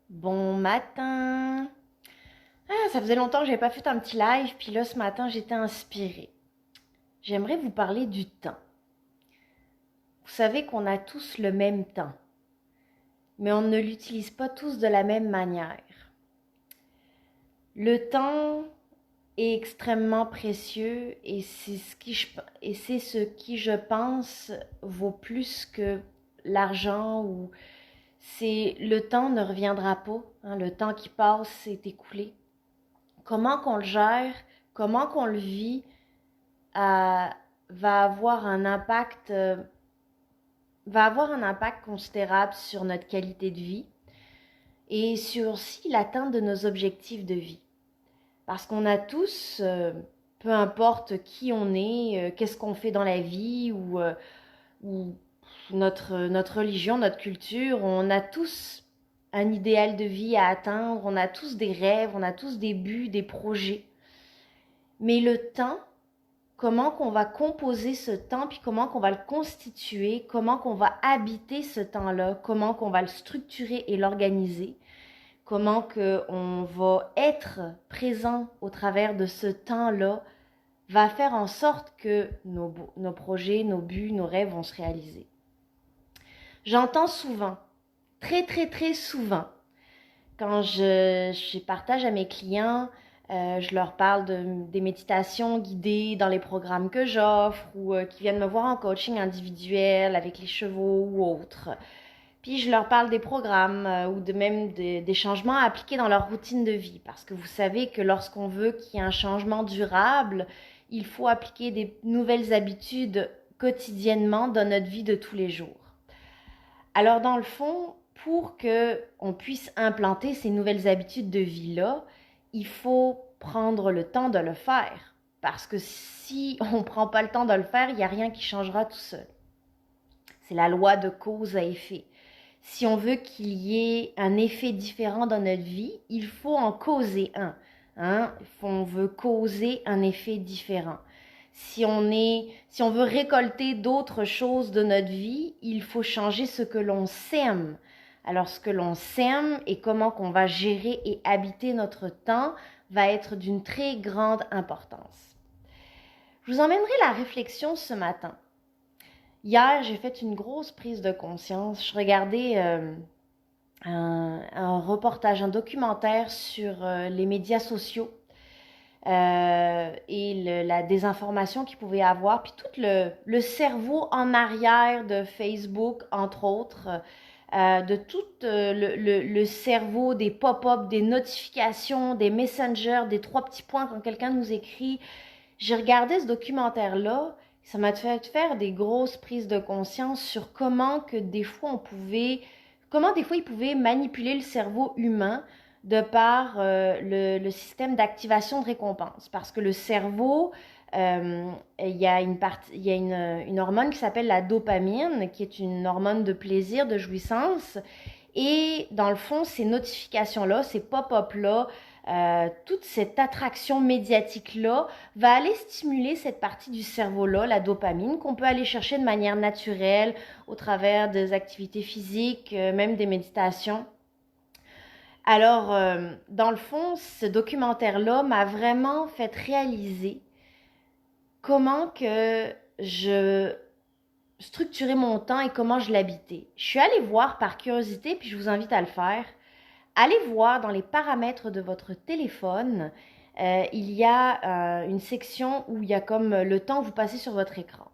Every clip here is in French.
Bon matin. Ça faisait longtemps que j'avais pas fait un petit live, puis là ce matin j'étais inspirée. J'aimerais vous parler du temps. Vous savez qu'on a tous le même temps, mais on ne l'utilise pas tous de la même manière. Le temps est extrêmement précieux et c'est ce qui je pense vaut plus que l'argent ou c'est le temps ne reviendra pas, hein, le temps qui passe s'est écoulé. Comment qu'on le gère, comment qu'on le vit, va avoir un impact, considérable sur notre qualité de vie et sur aussi l'atteinte de nos objectifs de vie. Parce qu'on a tous, peu importe qui on est, qu'est-ce qu'on fait dans la vie ou notre religion, notre culture, on a tous un idéal de vie à atteindre, on a tous des rêves, on a tous des buts, des projets. Mais le temps, comment qu'on va composer ce temps, puis comment qu'on va le constituer, comment qu'on va habiter ce temps-là, comment qu'on va le structurer et l'organiser, comment qu'on va être présent au travers de ce temps-là, va faire en sorte que nos projets, nos buts, nos rêves vont se réaliser. J'entends souvent, très très très souvent, quand je partage à mes clients, je leur parle des méditations guidées dans les programmes que j'offre ou qui viennent me voir en coaching individuel avec les chevaux ou autres. Puis je leur parle des programmes ou des changements à appliquer dans leur routine de vie. Parce que vous savez que lorsqu'on veut qu'il y ait un changement durable, il faut appliquer des nouvelles habitudes quotidiennement dans notre vie de tous les jours. Alors dans le fond, pour qu'on puisse implanter ces nouvelles habitudes de vie-là, il faut prendre le temps de le faire. Parce que si on ne prend pas le temps de le faire, il n'y a rien qui changera tout seul. C'est la loi de cause à effet. Si on veut qu'il y ait un effet différent dans notre vie, il faut en causer un. Hein? On veut causer un effet différent. Si on veut récolter d'autres choses de notre vie, il faut changer ce que l'on sème. Alors ce que l'on sème et comment qu'on va gérer et habiter notre temps va être d'une très grande importance. Je vous emmènerai la réflexion ce matin. Hier, j'ai fait une grosse prise de conscience. Je regardais un reportage, un documentaire sur les médias sociaux et la désinformation qu'il pouvait avoir, puis tout le cerveau en arrière de Facebook, entre autres, de tout le cerveau des pop-up, des notifications, des messengers, des trois petits points quand quelqu'un nous écrit. J'ai regardé ce documentaire-là, ça m'a fait faire des grosses prises de conscience sur comment des fois il pouvait manipuler le cerveau humain de par le système d'activation de récompense. Parce que le cerveau, il y a une hormone qui s'appelle la dopamine, qui est une hormone de plaisir, de jouissance. Et dans le fond, ces notifications-là, ces pop-up-là, toute cette attraction médiatique-là va aller stimuler cette partie du cerveau-là, la dopamine, qu'on peut aller chercher de manière naturelle au travers des activités physiques, même des méditations. Alors, dans le fond, ce documentaire-là m'a vraiment fait réaliser comment que je structurais mon temps et comment je l'habitais. Je suis allée voir par curiosité, puis je vous invite à le faire. Allez voir dans les paramètres de votre téléphone, il y a une section où il y a comme le temps que vous passez sur votre écran.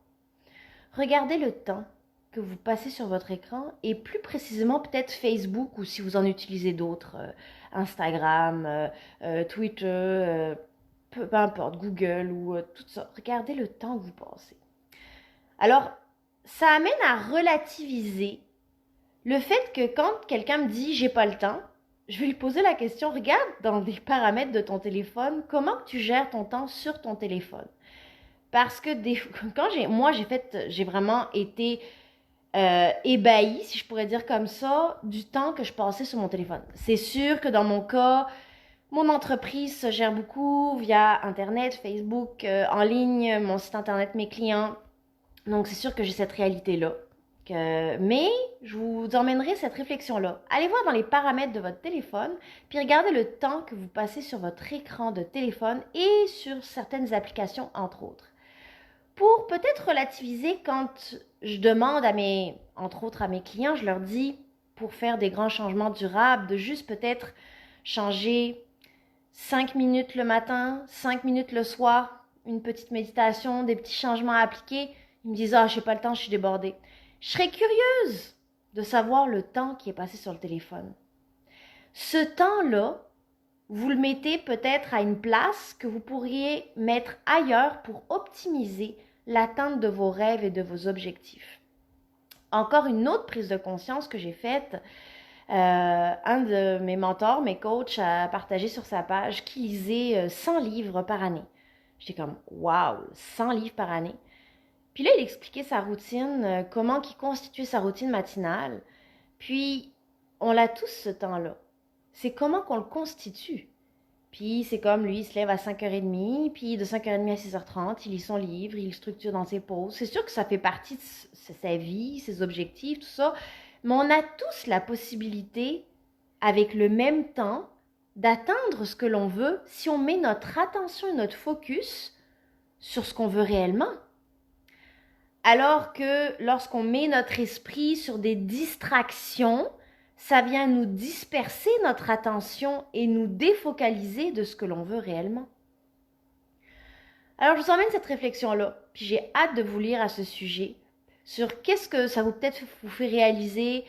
Regardez le temps que vous passez sur votre écran et plus précisément peut-être Facebook ou si vous en utilisez d'autres, Instagram, Twitter, peu importe, Google ou tout ça. Regardez le temps que vous passez. Alors, ça amène à relativiser le fait que quand quelqu'un me dit j'ai pas le temps, je vais lui poser la question, regarde dans les paramètres de ton téléphone, comment tu gères ton temps sur ton téléphone. Parce que quand j'ai vraiment été ébahie, si je pourrais dire comme ça, du temps que je passais sur mon téléphone. C'est sûr que dans mon cas, mon entreprise se gère beaucoup via Internet, Facebook, en ligne, mon site Internet, mes clients. Donc c'est sûr que j'ai cette réalité-là. Mais je vous emmènerai cette réflexion-là. Allez voir dans les paramètres de votre téléphone, puis regardez le temps que vous passez sur votre écran de téléphone et sur certaines applications, entre autres. Pour peut-être relativiser, quand je demande entre autres à mes clients, je leur dis, pour faire des grands changements durables, de juste peut-être changer 5 minutes le matin, 5 minutes le soir, une petite méditation, des petits changements à appliquer. Ils me disent « Ah, je n'ai pas le temps, je suis débordée ». Je serais curieuse de savoir le temps qui est passé sur le téléphone. Ce temps-là, vous le mettez peut-être à une place que vous pourriez mettre ailleurs pour optimiser l'atteinte de vos rêves et de vos objectifs. Encore une autre prise de conscience que j'ai faite, un de mes mentors, mes coachs, a partagé sur sa page qu'il lisait 100 livres par année. J'étais comme « Wow, 100 livres par année ». Puis là, il expliquait sa routine, comment il constituait sa routine matinale. Puis, on l'a tous ce temps-là. C'est comment qu'on le constitue. Puis, c'est comme lui, il se lève à 5h30, puis de 5h30 à 6h30, il lit son livre, il le structure dans ses pauses. C'est sûr que ça fait partie de sa vie, ses objectifs, tout ça. Mais on a tous la possibilité, avec le même temps, d'atteindre ce que l'on veut si on met notre attention et notre focus sur ce qu'on veut réellement. Alors que lorsqu'on met notre esprit sur des distractions, ça vient nous disperser notre attention et nous défocaliser de ce que l'on veut réellement. Alors, je vous emmène cette réflexion-là, puis j'ai hâte de vous lire à ce sujet, sur qu'est-ce que ça vous fait réaliser,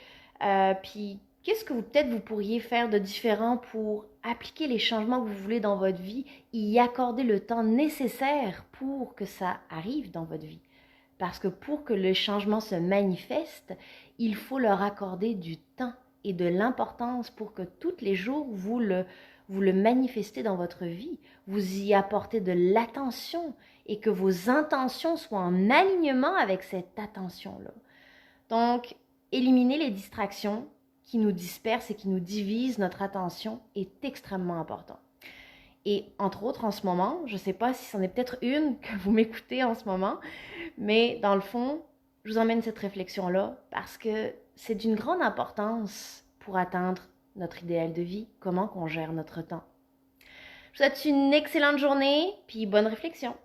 puis qu'est-ce que peut-être vous pourriez faire de différent pour appliquer les changements que vous voulez dans votre vie et y accorder le temps nécessaire pour que ça arrive dans votre vie. Parce que pour que le changement se manifeste, il faut leur accorder du temps et de l'importance pour que tous les jours, vous le manifestez dans votre vie. Vous y apportez de l'attention et que vos intentions soient en alignement avec cette attention-là. Donc, éliminer les distractions qui nous dispersent et qui nous divisent notre attention est extrêmement important. Et entre autres, en ce moment, je ne sais pas si c'en est peut-être une que vous m'écoutez en ce moment, mais dans le fond, je vous emmène cette réflexion-là parce que c'est d'une grande importance pour atteindre notre idéal de vie, comment qu'on gère notre temps. Je vous souhaite une excellente journée, puis bonne réflexion.